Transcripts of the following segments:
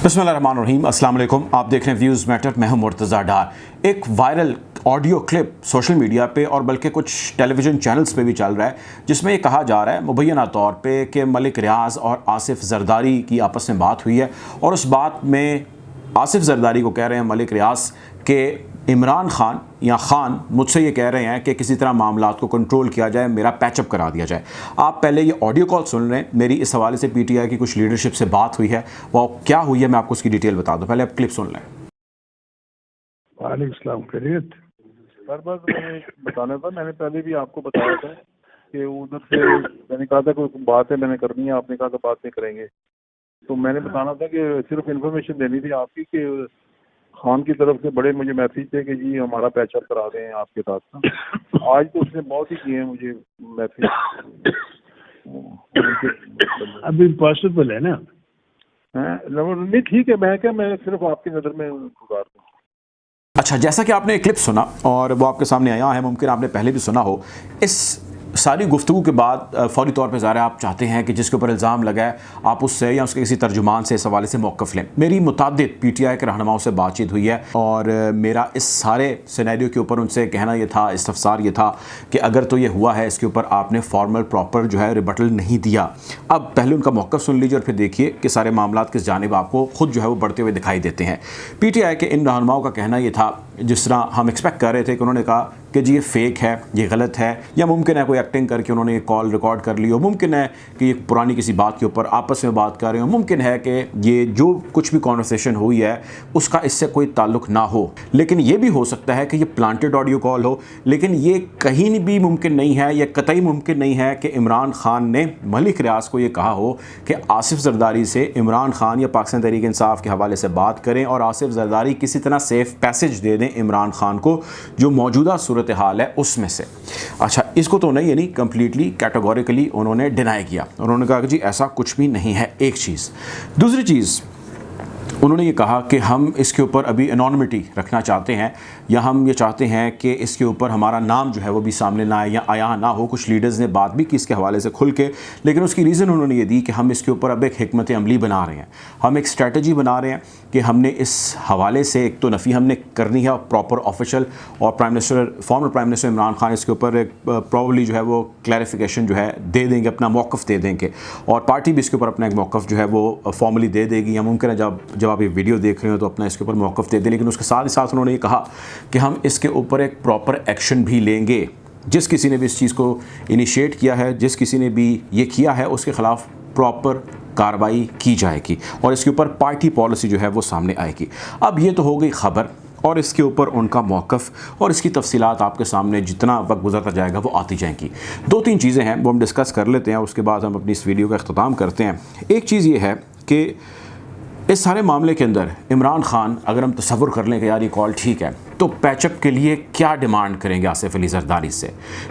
बिस्मिल्लाहिर्रहमानिर्रहीम, अस्सलाम वालेकुम। आप देख रहे हैं व्यूज़ मैटर। मैं हूं मुर्तज़ा डार। एक viral audio clip social media पे और बल्कि कुछ टेलीविज़न चैनल्स पे भी चल रहा है, जिसमें ये कहा जा रहा है मुबैना तौर पे कि मलिक रियाज़ और आसिफ जरदारी की आपस में बात हुई है और उस बात में आसिफ जरदारी को कह रहे हैं मलिक रियाज़ के इमरान खान या खान मुझसे ये कह रहे हैं कि किसी तरह मामलात को कंट्रोल किया जाए, मेरा पैचअप करा दिया जाए। आप पहले ये ऑडियो कॉल सुन रहे हैं। मेरी इस हवाले से पीटीआई की कुछ लीडरशिप से बात हुई है, वो क्या हुई है मैं आपको उसकी डिटेल बता दूं। पहले आप क्लिप सुन लें। वालेकुम सलाम, खैरियत? सर बस मैंने बताना था, मैंने पहले भी आपको बताया था कि उधर से मैंने कहा था कोई बात है मैंने करनी है, आपने कहा था बात नहीं करेंगे। तो मैंने बताना था कि सिर्फ इन्फॉर्मेशन देनी थी आपकी कि खान की तरफ से बड़े मुझे मैसेज थे कि जी हमारा पैचअप करा दें आपके साथ ना। आज तो उसने बहुत ही किए हैं मुझे मैसेज। अभी पॉसिबल है ना? नहीं ठीक है, मैं सिर्फ आपकी नज़र में गुजार दूँ। अच्छा, जैसा कि आपने एक क्लिप सुना और वो आपके सामने आया है, मुमकिन आपने पहले भी सुना हो। इस सारी गुफ्तगू के बाद फ़ौरी तौर पे ज़ाहिर आप चाहते हैं कि जिसके ऊपर इल्ज़ाम लगा है आप उससे या उसके किसी तर्जुमान से इस हवाले से मौक़िफ़ लें। मेरी मुताद्दिद पीटीआई के रहनुमाओं से बातचीत हुई है और मेरा इस सारे सिनेरियो के ऊपर उनसे कहना ये था, इस्तफ़सार ये था कि अगर तो ये हुआ है इसके ऊपर आपने फॉर्मल प्रॉपर जो है रिबटल नहीं दिया। अब पहले उनका मौक़िफ़ सुन लीजिए और फिर देखिए कि सारे मामलात किस जानिब आपको खुद जो है वो बढ़ते हुए दिखाई देते हैं। पीटीआई के इन रहनुमाओं का कहना ये था, जिस तरह हम एक्सपेक्ट कर रहे थे कि उन्होंने कहा कि जी ये फ़ेक है, ये गलत है, या मुमकिन है कोई एक्टिंग करके उन्होंने ये कॉल रिकॉर्ड कर ली हो, मुमकिन है कि ये पुरानी किसी बात के ऊपर आपस में बात कर रहे हो, मुमकिन है कि ये जो कुछ भी कॉन्वर्सेशन हुई है उसका इससे कोई ताल्लुक़ ना हो, लेकिन ये भी हो सकता है कि ये प्लांटेड ऑडियो कॉल हो। लेकिन ये कहीं भी मुमकिन नहीं है, यह कतई मुमकिन नहीं है कि इमरान खान ने मलिक रियाज़ को ये कहा हो कि आसिफ जरदारी से इमरान खान या पाकिस्तान तहरीक इंसाफ के हवाले से बात करें और आसिफ जरदारी किसी तरह सेफ पैसेज दे दें इमरान खान को जो मौजूदा सूरत हाल है उसमें से। अच्छा, इसको तो नहीं, यानी कंप्लीटली कैटेगोरिकली उन्होंने डिनाई किया। उन्होंने कहा कि जी ऐसा कुछ भी नहीं है, एक चीज़। दूसरी चीज़, उन्होंने ये कहा कि हम इसके ऊपर अभी एनोनिमिटी रखना चाहते हैं या हम ये चाहते हैं कि इसके ऊपर हमारा नाम जो है वो भी सामने ना आए या आया ना हो। कुछ लीडर्स ने बात भी की इसके हवाले से खुल के, लेकिन उसकी रीज़न उन्होंने ये दी कि हम इसके ऊपर अब एक हिकमत अमली बना रहे हैं, हम एक स्ट्रेटजी बना रहे हैं कि हमने इस हवाले से एक तो नफ़ी हमने करनी है प्रॉपर ऑफिशियल, और former prime minister Imran Khan इसके ऊपर एक प्रॉब्ली जो है वो क्लैरिफिकेशन जो है दे देंगे, अपना मौक़िफ़ दे देंगे, और पार्टी भी इसके ऊपर अपना एक मौक़िफ़ जो है वो फॉर्मली दे देगी, या मुमकिन है जब आप ये वीडियो देख रहे हो तो अपना इसके ऊपर मौक़िफ़ दे दें। लेकिन उसके साथ ही साथ उन्होंने ये कहा कि हम इसके ऊपर एक प्रॉपर एक्शन भी लेंगे। जिस किसी ने भी इस चीज़ को इनिशिएट किया है, जिस किसी ने भी ये किया है, उसके ख़िलाफ़ प्रॉपर कार्रवाई की जाएगी और इसके ऊपर पार्टी पॉलिसी जो है वो सामने आएगी। अब ये तो हो गई ख़बर और इसके ऊपर उनका मौक़िफ़, और इसकी तफसीलात आपके सामने जितना वक्त गुजरता जाएगा वो आती जाएंगी। दो तीन चीज़ें हैं वो हम डिस्कस कर लेते हैं, उसके बाद हम अपनी इस वीडियो का अख्ताम करते हैं। एक चीज़ ये है कि इस सारे मामले के अंदर इमरान खान, अगर हम तसव्वुर कर लें कि यार ये कॉल ठीक है, तो पैचअप के लिए क्या डिमांड करेंगे आसिफ अली जरदारी से,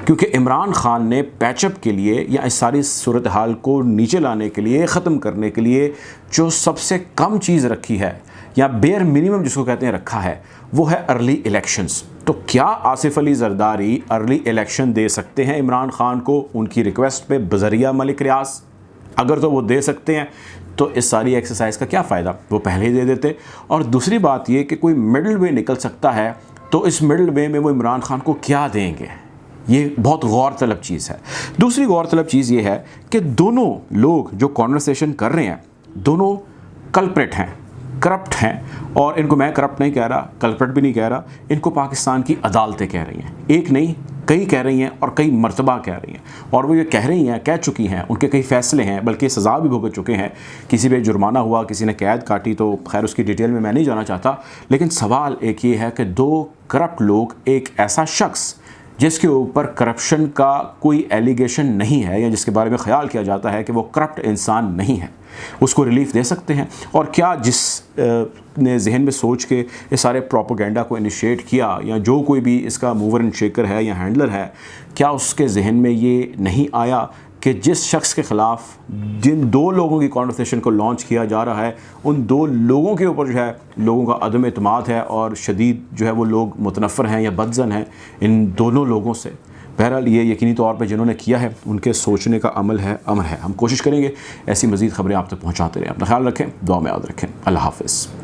क्योंकि इमरान खान ने पैचअप के लिए या इस सारी सूरत हाल को नीचे लाने के लिए, ख़त्म करने के लिए जो सबसे कम चीज़ रखी है या बेयर मिनिमम जिसको कहते हैं रखा है, वो है अर्ली इलेक्शंस। तो क्या Asif Ali Zardari early election they सकते हैं इमरान खान को उनकी रिक्वेस्ट पे बज़रिया मलिक रियाज़? अगर तो वो दे सकते हैं तो इस सारी एक्सरसाइज का क्या फ़ायदा, वो पहले ही दे देते। और दूसरी बात ये कि कोई मिडल वे निकल सकता है, तो इस मिडल वे में वो इमरान खान को क्या देंगे, ये बहुत गौर तलब चीज़ है। दूसरी गौर तलब चीज़ ये है कि दोनों लोग जो कॉन्वर्सेशन कर रहे हैं, दोनों कल्प्रेट हैं, करप्ट हैं, और इनको मैं करप्ट नहीं कह रहा, कल्प्रेट भी नहीं कह रहा, इनको पाकिस्तान की अदालतें कह रही हैं। एक नहीं, कई कह रही हैं और कई मर्तबा कह रही हैं, और वो ये कह रही हैं, कह चुकी हैं, उनके कई फ़ैसले हैं, बल्कि सज़ा भी भुगत चुके हैं। किसी पे जुर्माना हुआ, किसी ने कैद काटी, तो खैर उसकी डिटेल में मैं नहीं जाना चाहता। लेकिन सवाल एक ये है कि दो करप्ट लोग, एक ऐसा शख्स जिसके ऊपर करप्शन का कोई एलिगेशन नहीं है या जिसके बारे में ख्याल किया जाता है कि वो करप्ट इंसान नहीं है, उसको रिलीफ दे सकते हैं? और क्या जिस ने जहन में सोच के इस सारे प्रोपोगेंडा को इनिशिएट किया, या जो कोई भी इसका मूवर एंड शेकर है या हैंडलर है, क्या उसके जहन में ये नहीं आया कि जिस शख्स के ख़िलाफ़ जिन दो लोगों की कॉन्वर्सेशन को लॉन्च किया जा रहा है, उन दो लोगों के ऊपर जो है लोगों का अदम एतमाद है और शदीद जो है वो लोग मुतनफ़र हैं या बदज़न हैं इन दोनों लोगों से। बहरहाल ये यकीनी तौर पे जिन्होंने किया है उनके सोचने का अमल है, हम कोशिश करेंगे ऐसी मज़ीद ख़बरें आप तक पहुँचाते रहें। अपना ख्याल रखें, दुआ में याद रखें। अल्लाह हाफ़िज़।